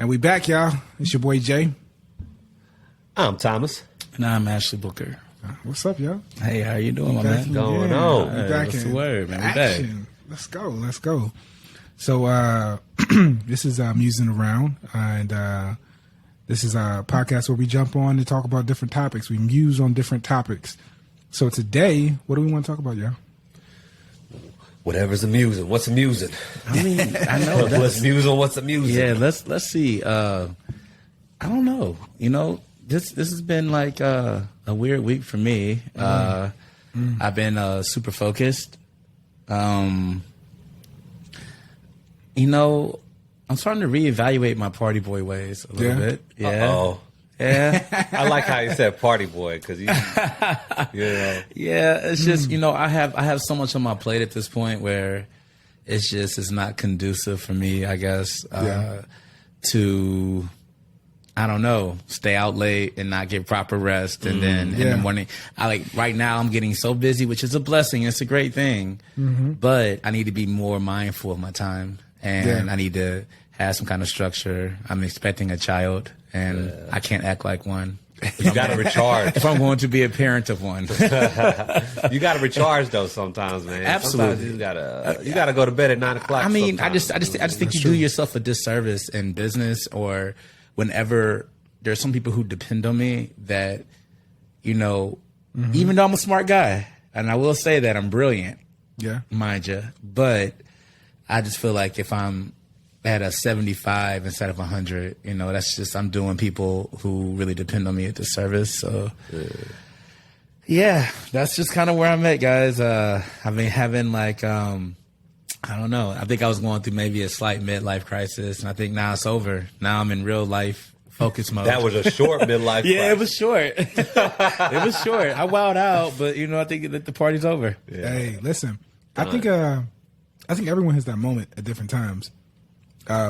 And we back, y'all. It's your boy Jay. I'm Thomas. And I'm Ashley Booker. What's up, y'all? Hey, how you doing, my man? Going on? We back what's in the word, man? We action. Let's go. So this is Musing Around, and this is a podcast where we jump on and talk about different topics. We muse on different topics. So today, what do we want to talk about, y'all? Whatever's amusing. What's amusing? I mean, I know. Let's muse on what's amusing. Yeah, let's see. I don't know. You know, this has been like a weird week for me. I've been super focused. You know, I'm starting to reevaluate my party boy ways a little bit. Yeah. Uh-oh. Yeah. I like how you said party boy because you know. Yeah, it's just, you know, I have so much on my plate at this point where it's not conducive for me, I guess, to, I don't know, stay out late and not get proper rest. And then in the morning, right now I'm getting so busy, which is a blessing. It's a great thing, but I need to be more mindful of my time and I need to have some kind of structure. I'm expecting a child and I can't act like one. You got to recharge. If I'm going to be a parent of one. You got to recharge though sometimes, man. Absolutely. Sometimes you got to go to bed at 9 o'clock. I mean, sometimes. I just think you do yourself a disservice in business or whenever there's some people who depend on me that, you know, even though I'm a smart guy, and I will say that I'm brilliant, mind you, but I just feel like if I'm at a 75 instead of 100, you know, that's just, I'm doing people who really depend on me at the service. So, yeah, that's just kind of where I'm at, guys. I've been having like, I don't know. I think I was going through maybe a slight midlife crisis, and I think now it's over. Now I'm in real life focus mode. That was a short midlife crisis. Yeah, it was short. It was short. I wowed out, but, you know, I think that the party's over. Yeah. Hey, listen, I think everyone has that moment at different times.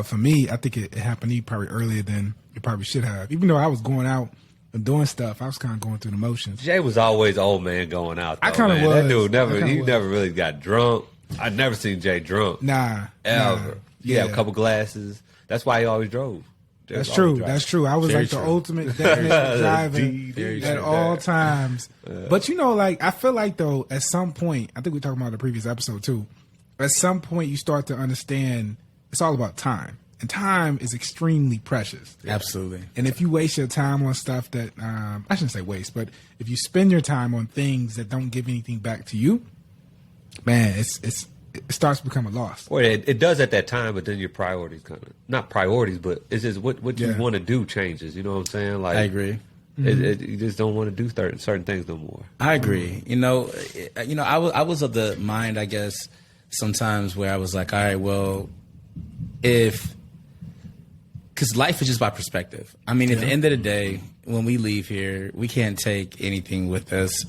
For me, I think it happened to you probably earlier than you probably should have. Even though I was going out and doing stuff, I was kind of going through the motions. Jay was always old man going out, though, I kind of was. That dude never really got drunk. I've never seen Jay drunk. Nah. Ever. He had a couple glasses. That's why he always drove. That's true. I was Very like true. the ultimate definition driver at all times. But, you know, like, I feel like, though, at some point, I think we were talking about the previous episode, too. At some point, you start to understand it's all about time. And time is extremely precious. Absolutely. And if you waste your time on stuff that, I shouldn't say waste, but if you spend your time on things that don't give anything back to you, man, it starts to become a loss. Well, it does at that time, but then your priorities kind of, not priorities, but it's just what you want to do changes. You know what I'm saying? Like, I agree. You just don't want to do certain things no more. I agree. You know, I was of the mind, I guess, sometimes where I was like, all right, well, because life is just by perspective. I mean, at the end of the day, when we leave here, we can't take anything with us,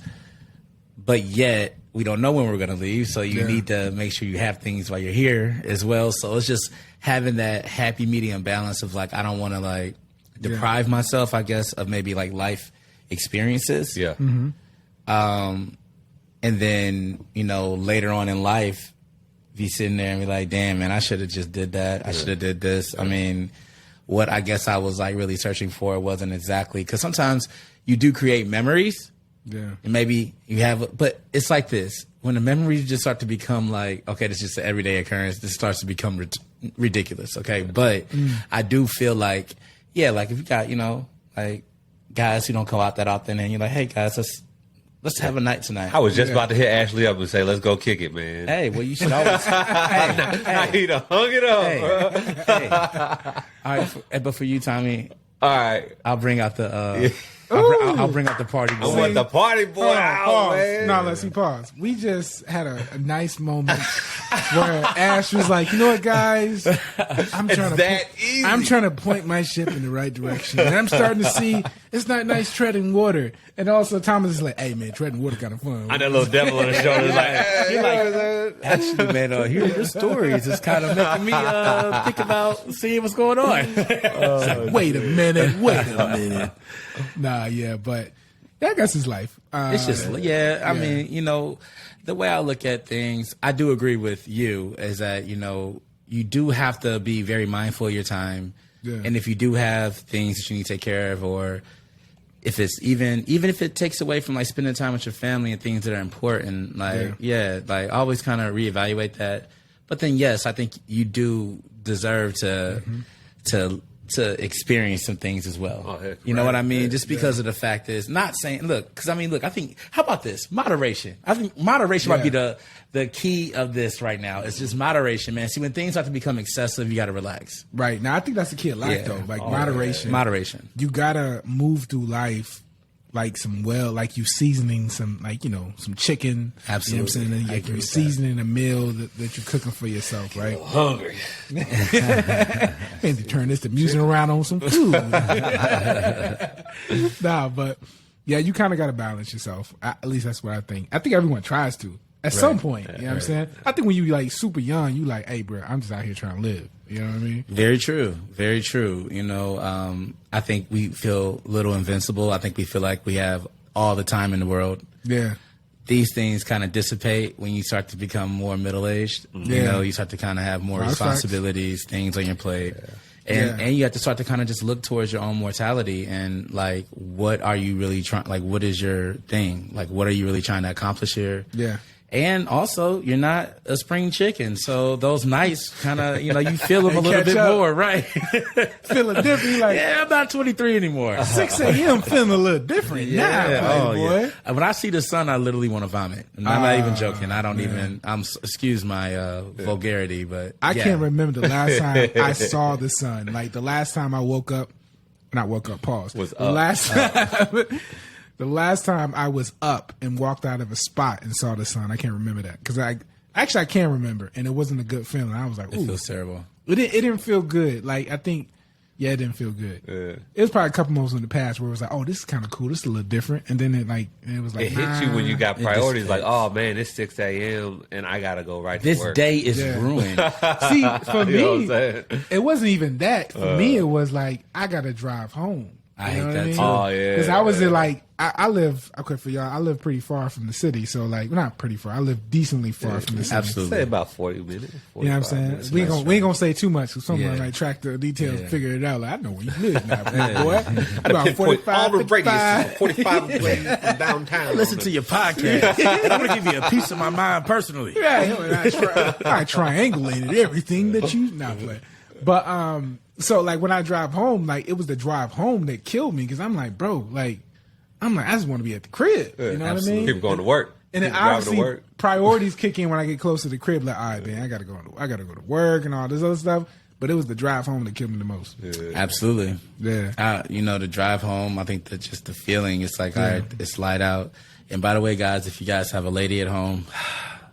but yet we don't know when we're going to leave. So you need to make sure you have things while you're here as well. So it's just having that happy medium balance of like, I don't want to like deprive myself, I guess, of maybe like life experiences. Yeah. And then, you know, later on in life, be sitting there and be like, damn, man, I should have just did that. I should have did this. I mean, what I guess I was like really searching for wasn't exactly, because sometimes you do create memories. Yeah. And maybe you have, but it's like this. When the memories just start to become like, okay, this is just an everyday occurrence, this starts to become ridiculous. Okay. But I do feel like, like if you got, you know, like guys who don't go out that often and you're like, hey guys, let's have a night tonight. I was just about to hit Ashley up and say, let's go kick it, man. Hey, well, you should always. He'd have hung it up. Hey. All right, but for you, Tommy. All right. I'll bring out the. I'll bring out the party boy. I want the party boy out, man. No, let's pause. We just had a nice moment where Ash was like, you know what, guys? I'm trying to point my ship in the right direction. And I'm starting to see it's not nice treading water. And also Thomas is like, hey, man, treading water kind of fun. I that little devil on the shoulder. Actually, man, hearing your stories is kind of making me think about seeing what's going on. Like, wait a minute. Nah, yeah, but I guess it's life. It's just, I mean, you know, the way I look at things, I do agree with you is that, you know, you do have to be very mindful of your time. Yeah. And if you do have things that you need to take care of, or if it's even if it takes away from like spending time with your family and things that are important, like like always kind of reevaluate that. But then yes, I think you do deserve to experience some things as well. Oh, heck, you know what I mean? Just because of the fact is not saying, look, because I mean, look, I think, how about this? Moderation. I think moderation might be the key of this right now. It's just moderation, man. See, when things have to become excessive, you got to relax. Right. Now, I think that's the key of life, though. Like, moderation. Moderation. You got to move through life like like you seasoning some, like, you know, some chicken. Absolutely. You know what I'm saying? Like you're seasoning a meal that you're cooking for yourself, right? I'm hungry. And to turn this to musing around on some food. Nah, but yeah, you kind of got to balance yourself. At least that's what I think. I think everyone tries to at some point. You know what I'm saying? I think when you like super young, you like, hey, bro, I'm just out here trying to live. You know what I mean? Very true. Very true. You know, I think we feel a little invincible. I think we feel like we have all the time in the world. Yeah. These things kind of dissipate when you start to become more middle-aged. Yeah. You know, you start to kind of have more responsibilities, things on your plate. And you have to start to kind of just look towards your own mortality and, like, what are you really trying, like, what is your thing? Like, what are you really trying to accomplish here? Yeah. And also, you're not a spring chicken, so those nights kind of, you know, you feel them a little bit more, right? Feeling different. Like, I'm not 23 anymore. 6 a.m. feeling a little different now. Boy. Yeah. When I see the sun, I literally want to vomit. I'm not even joking. I don't even. Excuse my vulgarity, but I can't remember the last time I saw the sun. Like the last time I woke up, not woke up. Pause. The last time I was up and walked out of a spot and saw the sun, I can't remember that because I can't remember, and it wasn't a good feeling. I was like, ooh, it feels terrible. It didn't feel good. Like I think. Yeah, it didn't feel good. Yeah. It was probably a couple moments in the past where it was like, oh, this is kind of cool. This is a little different. And then it was like, it hit you when you got priorities. Like, oh, man, it's 6 a.m. and I got to go right to work. This day is ruined. See, for me, it wasn't even that. For me, it was like, I got to drive home. I hate that too. Oh, yeah. Because I was in like, I live, okay, for y'all, I live pretty far from the city. So, like, not pretty far. I live decently far from the city. Absolutely. Say about 40 minutes. You know what I'm saying? We ain't going to say too much because someone like track the details and figure it out. Like, I know where you live now, boy. About 45, 55. 45 away from downtown. Listen to your podcast. I'm going to give you a piece of my mind personally. Yeah, I triangulated everything that you not play. But, so, like, when I drive home, like, it was the drive home that killed me because I'm like, bro, like, I just want to be at the crib. You know what I mean? People going to work. And then obviously priorities kick in when I get close to the crib. Like, all right, man, I gotta go to work and all this other stuff. But it was the drive home that killed me the most. Yeah. Absolutely. Yeah. You know, the drive home, I think that just the feeling, it's like, all right, it's light out. And by the way, guys, if you guys have a lady at home,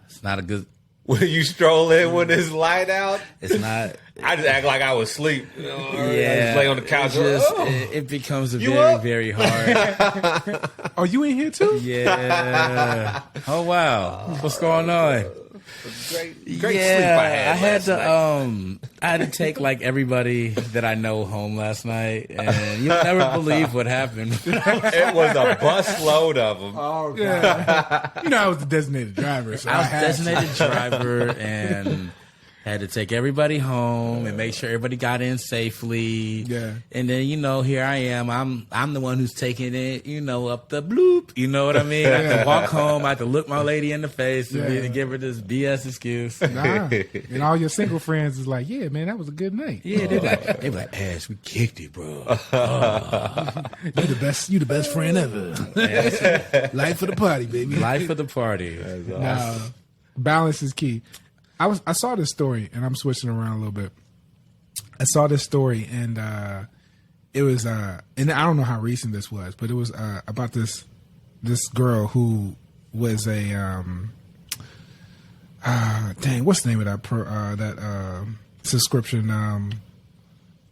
it's not a good. When you stroll in when it's light out, it's not. I just act like I was asleep. You know, yeah, I just lay on the couch. It becomes very hard. Are you in here too? Yeah. Oh wow. What's going on? Great sleep I had to take like everybody that I know home last night, and you'll never believe what happened. It was a bus load of them. Oh god! Yeah. You know, I was the designated driver. So I was designated driver and had to take everybody home and make sure everybody got in safely. Yeah. And then, you know, here I am. I'm the one who's taking it, you know, up the bloop. You know what I mean? I have to walk home. I have to look my lady in the face and give her this BS excuse. Nah. And all your single friends is like, yeah, man, that was a good night. Yeah, they be like, Ash, we kicked it, bro. You the best friend ever. Life for the party, baby. Life for the party. Awesome. Balance is key. I saw this story, and I'm switching around a little bit. I saw this story, and it was, and I don't know how recent this was, but it was about this girl who was a, what's the name of that subscription?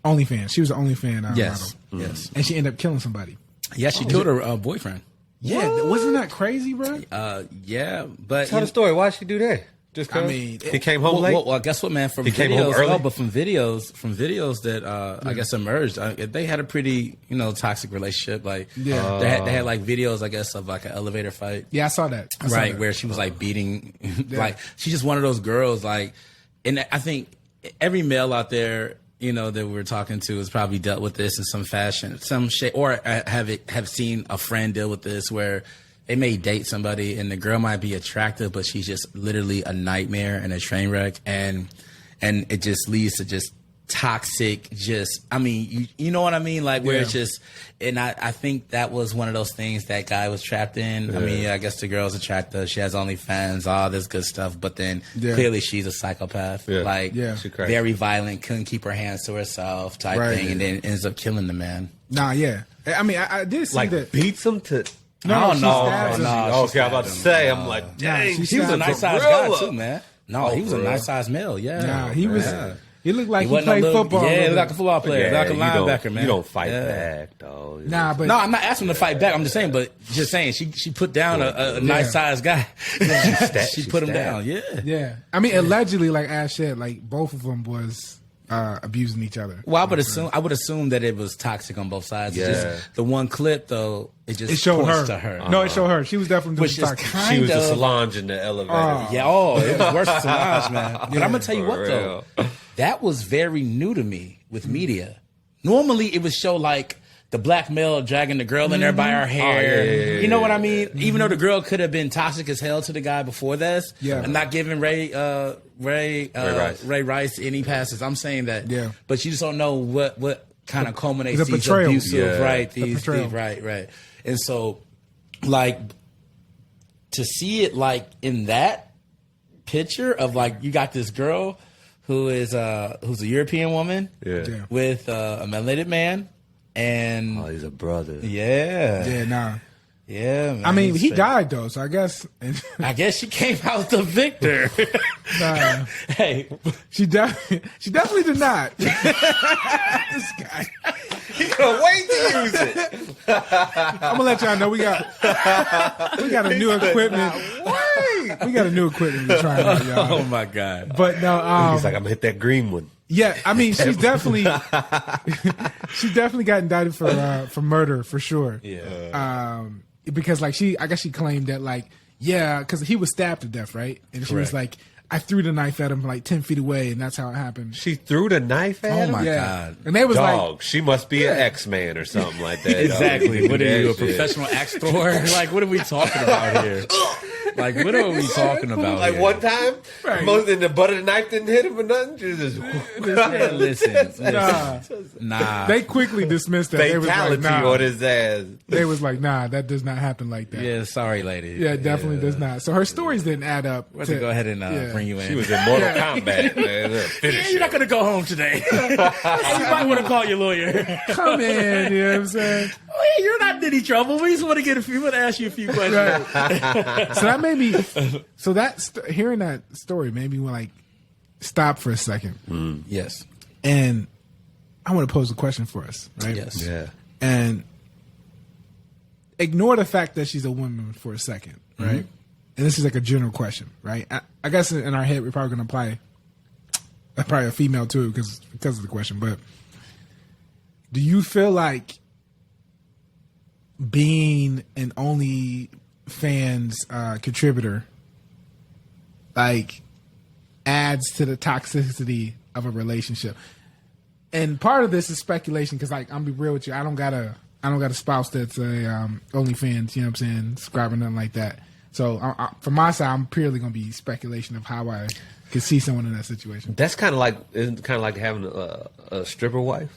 OnlyFans. She was an OnlyFans model. Yes. And she ended up killing somebody. Yeah, she killed her boyfriend. Yeah, wasn't that crazy, bro? Yeah, but tell the story. Why'd she do that? Just I mean, he came home late. Well, guess what, man? From he videos, came home early. but from videos that I guess emerged, they had a pretty toxic relationship. Like, they had like videos, I guess, of like an elevator fight. Yeah, I saw that. Where she was like beating, like she's just one of those girls. Like, and I think every male out there that we're talking to has probably dealt with this in some fashion, some shape, or have seen a friend deal with this where they may date somebody and the girl might be attractive, but she's just literally a nightmare and a train wreck, and it just leads to just toxic, you know what I mean? Like where it's just, and I think that was one of those things that guy was trapped in. Yeah. I mean, I guess the girl's attractive. She has OnlyFans, all this good stuff. But then clearly she's a psychopath. Yeah. Like very violent, couldn't keep her hands to herself type thing. And then ends up killing the man. Nah, yeah. I mean, I did see that. Beats him to... No. Okay, I was about to say, I'm like, dang, he was a nice sized guy too, man. No, he was a nice sized male, Nah, he was... He looked like he played football. Yeah, he looked like a football player. Yeah, like a linebacker, man. You don't fight back, though. Nah, but... No, I'm not asking him to fight back. I'm just saying, she put down a nice-sized guy. She put him down, Yeah. I mean, allegedly, like Ash said, like, both of them was abusing each other. Well, I would assume that it was toxic on both sides. Yeah. Just the one clip, though, it showed her. To her. No, it showed her. She was definitely doing toxic. She was the Solange in the elevator. It was worse than Solange, man. But I'm going to tell you what, though. That was very new to me with media. Normally, it would show like the black male dragging the girl in there by her hair. You know what I mean? Even though the girl could have been toxic as hell to the guy before this, and not giving Ray Rice any passes. I'm saying that, but you just don't know what kind of culminates these abusive, right. And so, like, to see it like in that picture of like you got this girl who's a European woman with a melanated man, and he's a brother. Yeah, man, I mean, he died though, so I guess she came out the victor. Nah, hey, she definitely did not. This guy, he gonna wait to use it. I'm gonna let y'all know we got a new equipment. We got a new equipment we're trying out, y'all. Oh my god! But no, he's like, I'm gonna hit that green one. Yeah, I mean, she definitely got indicted for murder for sure. Yeah. Because like I guess she claimed that like because he was stabbed to death, right? And she was like, I threw the knife at him like 10 feet away, and that's how it happened. She threw the knife at him? Oh my god! And they was like, she must be an X-Man or something like that. Exactly. What are you, a professional actor? Like, what are we talking about here? Like, what are we talking about? Like here? One time, and the butt of the knife didn't hit him or nothing. Jesus. Listen. Nah. They quickly dismissed that. Fatality they was like, on his ass. They was like, nah, that does not happen like that. Yeah, sorry, lady. Yeah, it definitely does not. So her stories didn't add up. Let's go ahead and bring you in. She was in Mortal Kombat, man. You're not going to go home today. You might want to call your lawyer. Come in, you know what I'm saying? Oh, yeah, you're not in any trouble. We just want to ask you a few questions. Right. So that made me, hearing that story made me like stop for a second. Yes. And I want to pose a question for us, right? Yes. Yeah. And ignore the fact that she's a woman for a second, right? And this is like a general question, right? I guess in our head we're probably going to apply probably a female too because of the question. But do you feel like being an OnlyFans contributor like adds to the toxicity of a relationship? And part of this is speculation because, like, I'm gonna be real with you, I don't got a spouse that's a OnlyFans, you know what I'm saying, subscriber, nothing like that. So from my side, I'm purely gonna be speculation of how I could see someone in that situation. That's kind of like having a stripper wife,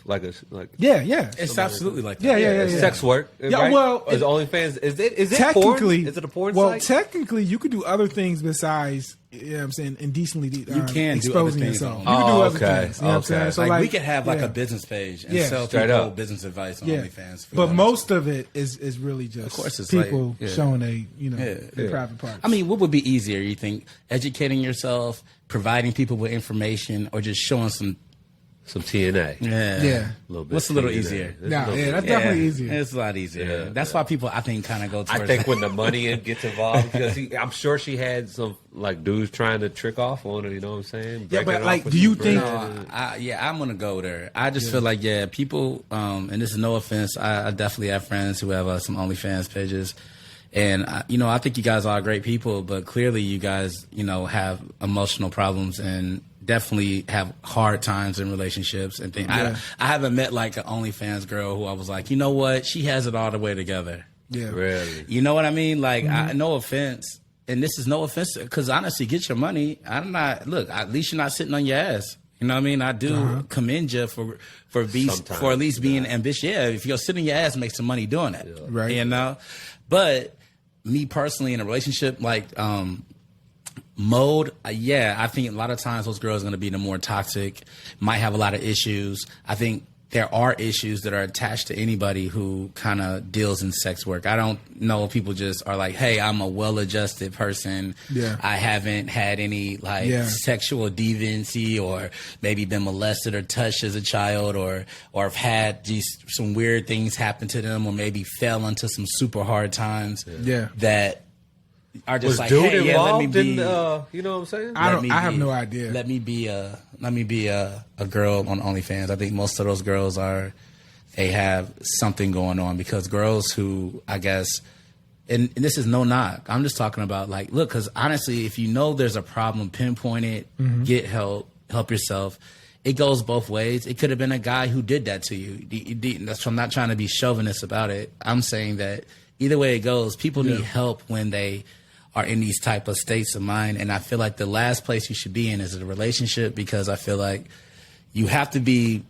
yeah, it's absolutely like that. Yeah. Sex work. Yeah, right? well, is OnlyFans is it technically porn? Is it a porn well, site? technically, you could do other things besides, you know what I'm saying, indecently you can exposing do yourself. You on. can do other things. You know what I'm saying? So like we could have like a business page and sell people business advice on OnlyFans. But most of it is really just of course it's people showing their private parts. I mean, what would be easier? You think educating yourself, providing people with information, or just showing some TNA? Yeah. A little bit. What's a little easier? That's definitely easier. It's a lot easier. Yeah. That's why people, I think, kind of go towards I think when the money gets involved, because I'm sure she had some like dudes trying to trick off on her. You know what I'm saying? Yeah, but like, do you think? I'm gonna go there. I just feel like people, and this is no offense. I definitely have friends who have some OnlyFans pages. And, I think you guys are great people, but clearly you guys, have emotional problems and definitely have hard times in relationships and things. I haven't met like an OnlyFans girl who I was like, you know what, she has it all the way together. Yeah, really. You know what I mean? Like, no offense, and this is no offense, because honestly, get your money. I'm not. Look, at least you're not sitting on your ass. You know what I mean? I do commend you for at least being ambitious. Yeah, if you're sitting your ass, make some money doing that. Yeah. Right. You know, but me personally in a relationship, like mode, I think a lot of times those girls are going to be the more toxic, might have a lot of issues. I think there are issues that are attached to anybody who kind of deals in sex work. I don't know if people just are like, hey, I'm a well-adjusted person. Yeah. I haven't had any sexual deviancy or maybe been molested or touched as a child or have had some weird things happen to them or maybe fell into some super hard times that are just like, hey, let me be. You know what I'm saying? I have no idea. Let me be a girl on OnlyFans. I think most of those girls they have something going on, because girls who, I guess, and this is no knock. I'm just talking about like, look, because honestly, if you know there's a problem, pinpoint it, get help yourself. It goes both ways. It could have been a guy who did that to you. I'm not trying to be chauvinist about it. I'm saying that either way it goes, people need help when they are in these type of states of mind. And I feel like the last place you should be in is a relationship, because I feel like you have to be,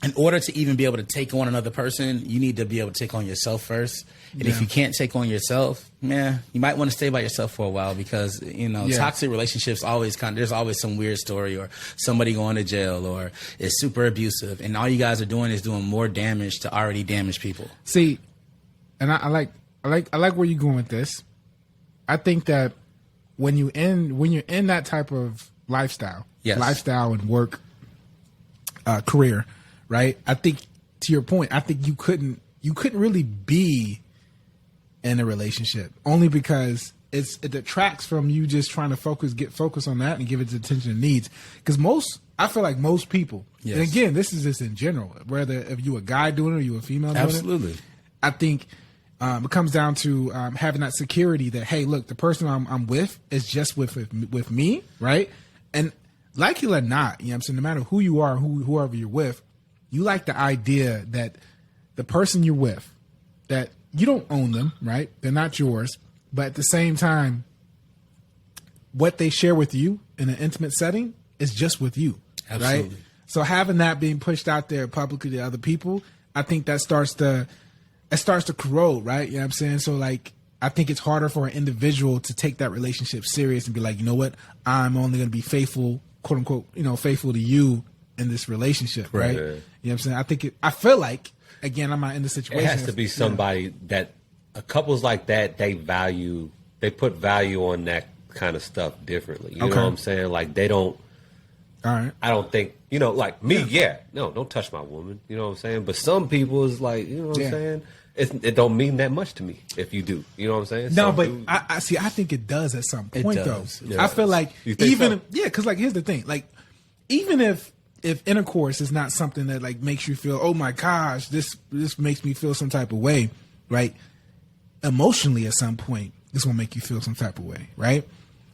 in order to even be able to take on another person, you need to be able to take on yourself first. And if you can't take on yourself, you might want to stay by yourself for a while, because, toxic relationships there's always some weird story or somebody going to jail or is super abusive. And all you guys are doing is doing more damage to already damaged people. See, and I like where you're going with this. I think that when you're in that type of lifestyle and work career, right? I think, to your point, I think you couldn't really be in a relationship, only because it detracts from you just trying to get focus on that and give it the attention it needs. Because I feel like most people, and again, this is just in general, whether if you a guy doing it or you a female doing it, I think it comes down to having that security that, hey, look, the person I'm with is just with me, right? And like it or not, you know what I'm saying, no matter who you are, whoever you're with, you like the idea that the person you're with, that you don't own them, right? They're not yours, but at the same time, what they share with you in an intimate setting is just with you, right? So having that being pushed out there publicly to other people, I think that starts to corrode, right? You know what I'm saying? So like, I think it's harder for an individual to take that relationship serious and be like, you know what? I'm only going to be faithful, quote unquote, faithful to you in this relationship, right? You know what I'm saying? I feel like, again, I'm not in the situation. It has to be somebody that, couples like that, they put value on that kind of stuff differently. You know what I'm saying? Like, they don't, all right. I don't think, like me, no, don't touch my woman. You know what I'm saying? But some people is like, you know what I'm saying? It don't mean that much to me if you do. You know what I'm saying? No, but I think it does at some point, though. Yeah. I feel like because like, here's the thing. Like, even if intercourse is not something that like makes you feel, oh my gosh, this makes me feel some type of way, right? Emotionally, at some point, this will make you feel some type of way, right?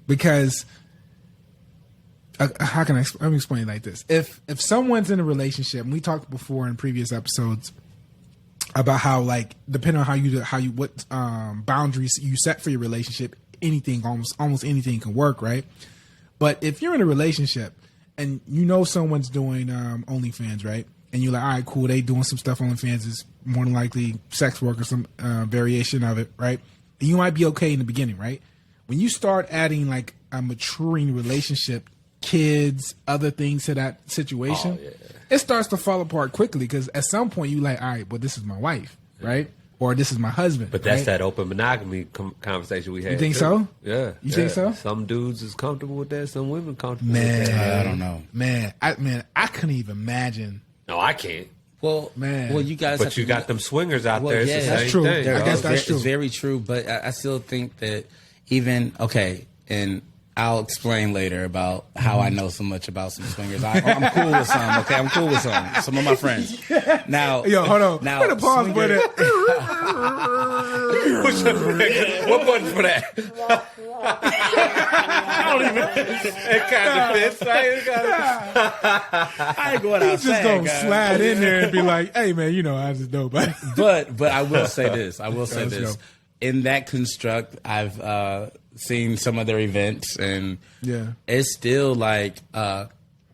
Because let me explain it like this. If someone's in a relationship, and we talked before in previous episodes about how, like, depending on what boundaries you set for your relationship, almost anything can work, right? But if you're in a relationship and someone's doing OnlyFans, right? And you're like, all right, cool, they doing some stuff on OnlyFans, is more than likely sex work or some variation of it, right? And you might be okay in the beginning, right? When you start adding like a maturing relationship, kids, other things to that situation, it starts to fall apart quickly, because at some point you like, all right, well, this is my wife, right? Or this is my husband. But that's that open monogamy conversation we had. You think so? Yeah. You think so? Some dudes is comfortable with that. Some women comfortable with that. I don't know. I couldn't even imagine. No, I can't. Well, you guys. But you got them swingers out there. It's the that's same true. thing. I guess that's true. It's very true. But I still think that even, and I'll explain later about how I know so much about some swingers. I'm cool with some. Okay, I'm cool with some of my friends. Now, yo, hold on. Now, put a pause for that. What button for that? I don't even. It kind of fits, right? I ain't going He's outside. just gonna guys. slide in there and be like, "Hey, man, you know I just know." But I will say this. Let's go. In that construct, I've seen some of their events, and it's still like a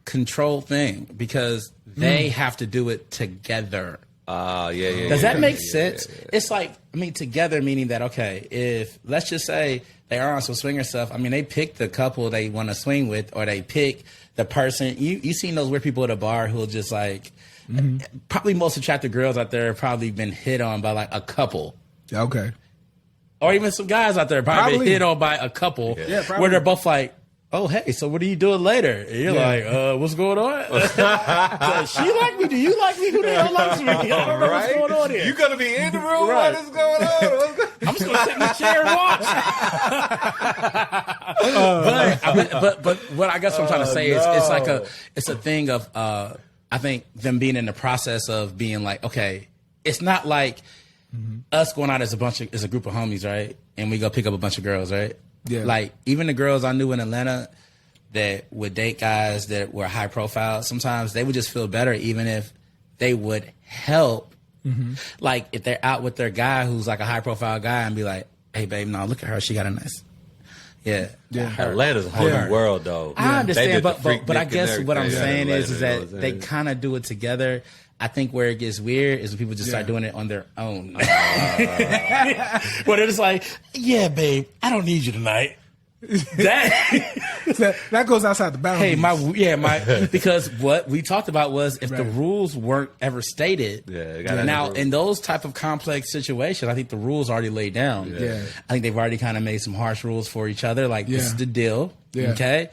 controlled thing because they have to do it together. Yeah. Does that make sense? Yeah. It's like, I mean, together meaning that, okay, if let's just say they are on some swinger stuff, I mean, they pick the couple they want to swing with, or they pick the person. You seen those weird people at a bar who'll just like, probably most attractive girls out there have probably been hit on by like a couple. Okay. Or even some guys out there probably been hit on by a couple where they're both like, oh, hey, so what are you doing later? And you're like, what's going on? So, she like me? Do you like me? Who the hell likes me? I don't know what's going on here. You going to be in the room? What is going on? I'm just going to sit in the chair and watch. But what I guess what I'm trying to say is it's a thing of, I think them being in the process of being like, okay, it's not like us going out as a group of homies, right? And we go pick up a bunch of girls, right? Yeah. Like, even the girls I knew in Atlanta that would date guys that were high profile, sometimes they would just feel better even if they would help. Like, if they're out with their guy who's like a high profile guy and be like, hey, babe, no, look at her. She got a nice... Yeah. Atlanta's a whole new world, though. I understand, but I guess what I'm saying is that they kind of do it together. I think where it gets weird is when people just start doing it on their own. Where they're just like, yeah, babe, I don't need you tonight. That goes outside the boundaries. Hey, because what we talked about was if the rules weren't ever stated. Now, in those type of complex situations, I think the rules already laid down. I think they've already kind of made some harsh rules for each other. Like, this is the deal. Okay?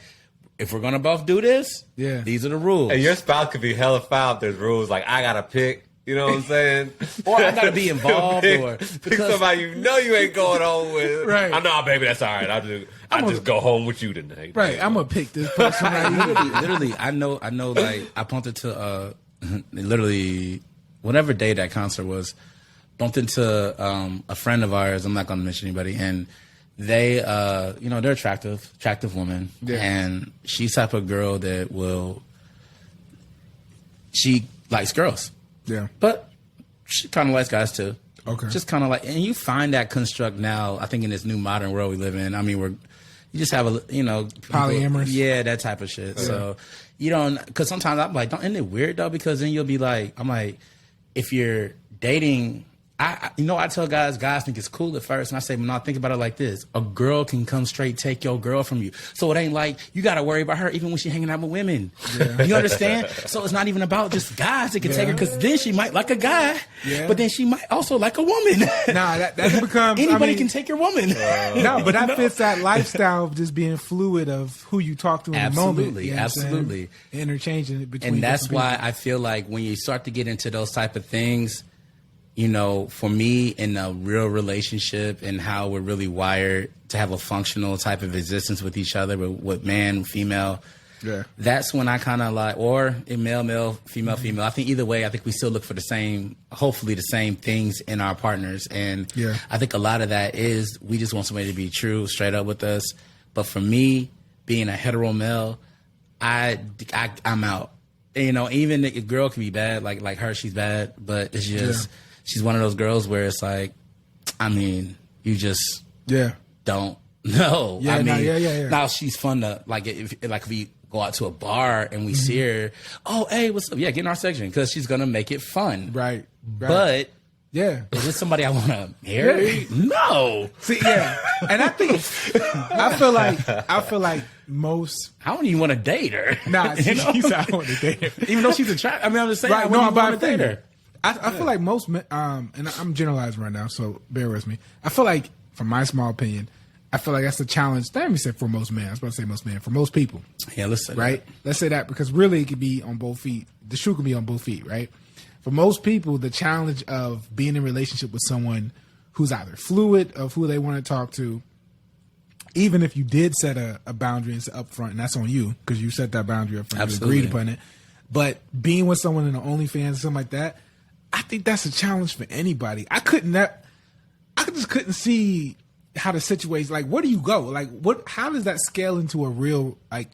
If we're going to both do this, these are the rules. And your spouse could be hella foul if there's rules. Like, I got to pick. You know what I'm saying? Or I got to be involved. Pick somebody you know you ain't going home with. Right. I'm not, baby, that's all right. I'll just go home with you tonight. Right. I'm going to pick this person right here. Literally, I know, like, I bumped into, literally, whatever day that concert was, bumped into a friend of ours. I'm not going to mention anybody. And they, they're attractive woman. Yeah. And she's the type of girl that she likes girls. Yeah. But she kind of likes guys too. Okay. Just kind of like, and you find that construct now, I think in this new modern world we live in. I mean, you just have polyamorous. Yeah, that type of shit. Yeah. So you don't, because sometimes I'm like, isn't it weird though? Because then you'll be like, I'm like, if you're dating, I tell guys think it's cool at first, and I say, well, no, think about it like this: a girl can come straight take your girl from you, so it ain't like you got to worry about her even when she's hanging out with women. Yeah. You understand? So it's not even about just guys that can take her, because then she might like a guy, but then she might also like a woman. Nah, that becomes anybody can take your woman. No, but that fits that lifestyle of just being fluid of who you talk to in the moment. Absolutely, interchanging it between. And that's why I feel like when you start to get into those type of things. For me, in a real relationship and how we're really wired to have a functional type of existence with each other, with man, female, that's when I kind of like, or in male, female. I think either way, I think we still look for hopefully the same things in our partners. And I think a lot of that is we just want somebody to be true, straight up with us. But for me, being a hetero male, I'm out. Even a girl can be bad, like her, she's bad, but it's just... She's one of those girls where it's like, I mean, you just don't know. Now she's fun to, like, if we go out to a bar and we see her, oh, hey, what's up? Yeah, get in our section, because she's going to make it fun. Right. But, is this somebody I want to marry? No. See, and I feel like most... I don't even want to date her. Nah, she's I want to date her. Even though she's attractive. I mean, I'm just saying, I wouldn't want to date her. I feel like most men, and I'm generalizing right now, so bear with me. I feel like, from my small opinion, I feel like that's the challenge. Let me say for most men. I was about to say most men. For most people. Yeah, let's say right? that. Let's say that, because really it could be on both feet. The shoe can be on both feet, right? For most people, the challenge of being in a relationship with someone who's either fluid of who they want to talk to, even if you did set a boundary up front, and that's on you because you set that boundary up front, Absolutely. you agreed upon it. But being with someone in the OnlyFans or something like that, I think that's a challenge for anybody. I just couldn't see how the situation, like, where do you go? Like, how does that scale into a real, like,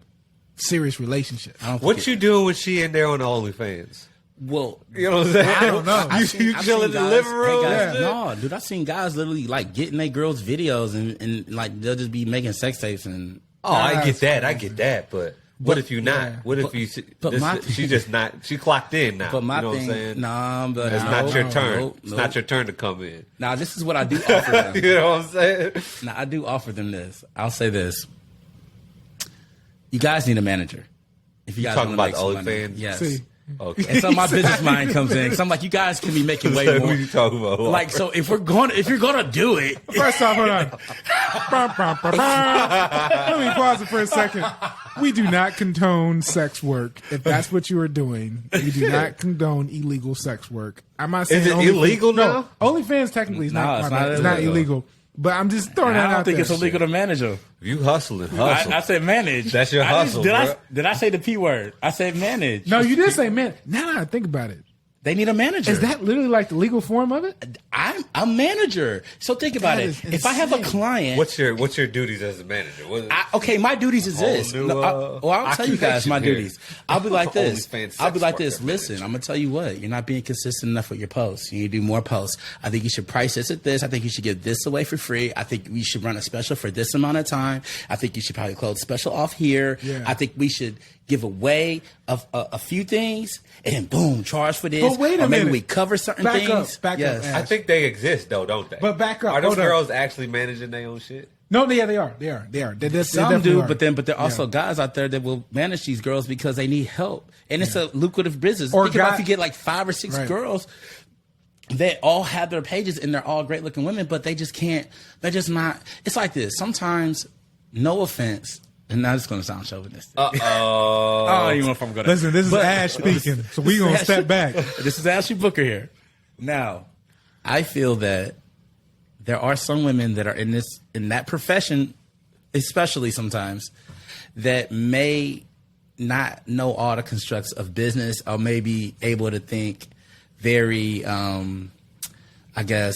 serious relationship? What you doing when she in there on the OnlyFans? Well, you know what I'm saying? I don't know. You chill in the living room? Hey guys, no, dude, I've seen guys literally like getting their girls' videos and like they'll just be making sex tapes and. Oh, I get that, but what if you not? Yeah. What if she just not? She clocked in now. But my you know thing, what I'm saying? nah, but it's not your turn. Nope, It's not your turn to come in. Now this is what I do offer them. You know what I'm saying? Now I do offer them this. I'll say this: you guys need a manager. If you guys talking wanna about make some money. OnlyFans? Yes. See. Okay. And so my business mind comes in. So I'm like, you guys can be making way What more. are you talking about? Like, so if you're gonna do it, First off, hold on. Let me pause it for a second. We do not condone sex work. If that's what you are doing, we do not condone illegal sex work. I'm not saying Is it illegal now? No, OnlyFans technically is not. It's not illegal. But I'm just throwing that I out don't think there. it's illegal to manage them. If you hustle. I said manage. That's your hustle, Did I say the P word? I said manage. No, you did say man. Now that I think about it, They need a manager. is that literally like the legal form of it? I'm a manager. So think about That it. is If I have a insane. client, What's your duties as a manager? okay, my duties is this. Whole new, Well, I'll tell you guys my occupation here. duties. I'll be like this. OnlyFans I'll be sex like worker this. Listen, manager. I'm gonna tell you what. You're not being consistent enough with your posts. You need to do more posts. I think you should price this at this. I think you should give this away for free. I think we should run a special for this amount of time. I think you should probably close special off here. Yeah. I think we should give away a few things and then boom, charge for this. But wait a or maybe minute. we cover certain Back things. up, back up, yes. Ash. I think they exist though, don't they? But back up, Are those hold up. girls actually managing their own shit? No, yeah, they are. They are. They Some definitely do, are. but there are also guys out there that will manage these girls because they need help, and it's a lucrative business. Or Think about guy- if you get like 5 or 6 Right. girls, they all have their pages and they're all great looking women, but they just can't. They're just not. It's like this. Sometimes, no offense, and now it's going to sound chauvinistic. I don't even know if I'm going to Listen, this is Ash speaking, so we gonna step back. This is Ashley Booker here. Now, I feel that there are some women that are in that profession, especially sometimes, that may not know all the constructs of business or may be able to think very, I guess,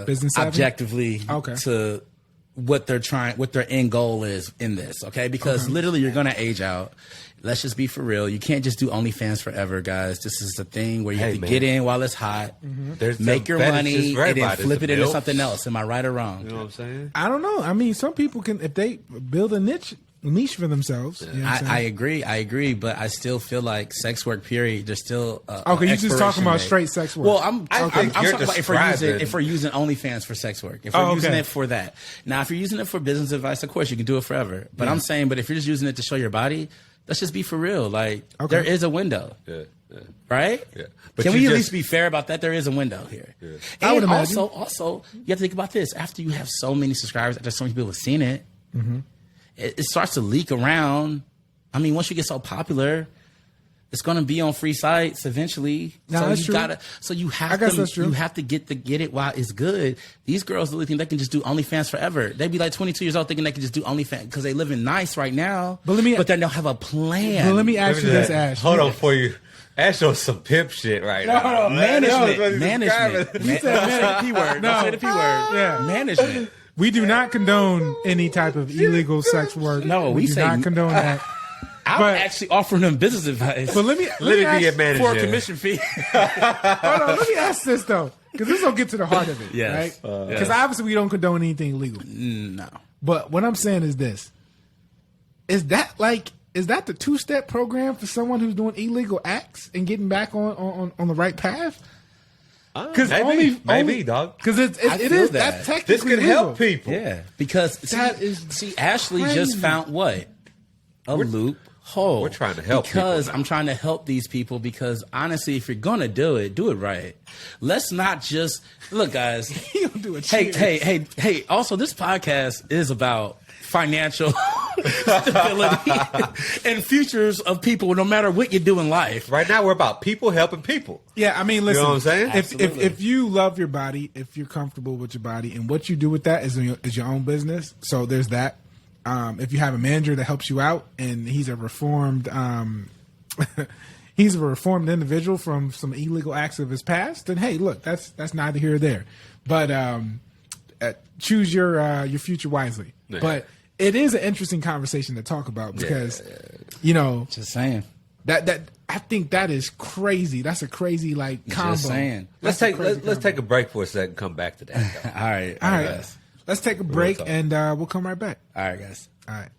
Business savvy? objectively Okay. to what their end goal is in this. Okay, because literally you're gonna age out. Let's just be for real. You can't just do OnlyFans forever, guys. This is a thing where you have to man. get in while it's hot, There's make some your fetishes, money, right, and then about it. flip it The into milfs. something else. Am I right or wrong? You know what I'm saying? I don't know. I mean, some people can if they build a niche for themselves. You know what I'm saying? I agree, but I still feel like sex work. Period. There's still Okay, you just talking about straight sex work. Well, I'm think you're talking about describing- if we're using OnlyFans for sex work. If we're using it for that. Now, if you're using it for business advice, of course you can do it forever. But I'm saying, but if you're just using it to show your body, let's just be for real. Like there is a window. Yeah. Right? Yeah. But Can you we at just- least be fair about that? There is a window here. Yeah. I would And imagine. also, you have to think about this. After you have so many subscribers, after so many people have seen it, it starts to leak around. I mean, once you get so popular, it's going to be on free sites eventually. No, so that's you true. gotta. So you have I guess to. that's true. You have to get it while it's good. These girls really think they can just do OnlyFans forever. They be like 22 years old thinking they can just do OnlyFans because they living nice right now. But then they'll have a plan. But let me ask you this, Ash. Hold on for you. Ash on some pimp shit right now. No, management. said Say the P word. No. Don't say the P word. Yeah. Management. We do not condone any type of illegal sex work. No, we do say- not condone that. I'm But- actually offering them business advice. But let me Let it be a ask, manager. for a commission fee. hold on, let me ask this though, because this will get to the heart of it, Yes. right? Because obviously we don't condone anything illegal. No. But what I'm saying is this: is that the 2-step program for someone who's doing illegal acts and getting back on the right path? Because maybe, dog. Because it I is feel that that. technically This could legal. help people. Yeah, because That is Ashley crazy. just found what a loophole. We're trying to help because people now. I'm trying to help these people. Because honestly, if you're gonna do it right. Let's not just look, guys. You don't do it. Hey. Also, this podcast is about financial stability and futures of people, no matter what you do in life. Right now, we're about people helping people. Yeah, I mean, listen. know what I'm saying? If you love your body, if you're comfortable with your body, and what you do with that is your own business. So there's that. If you have a manager that helps you out and he's a reformed he's a reformed individual from some illegal acts of his past, then hey, look, that's neither here or there. But choose your future wisely. Yeah. But it is an interesting conversation to talk about because just saying that I think that is crazy. That's a crazy combo. Just saying. Let's take a break for a second. Come back to that. All right. Let's take a break and we'll come right back. All right, guys. All right.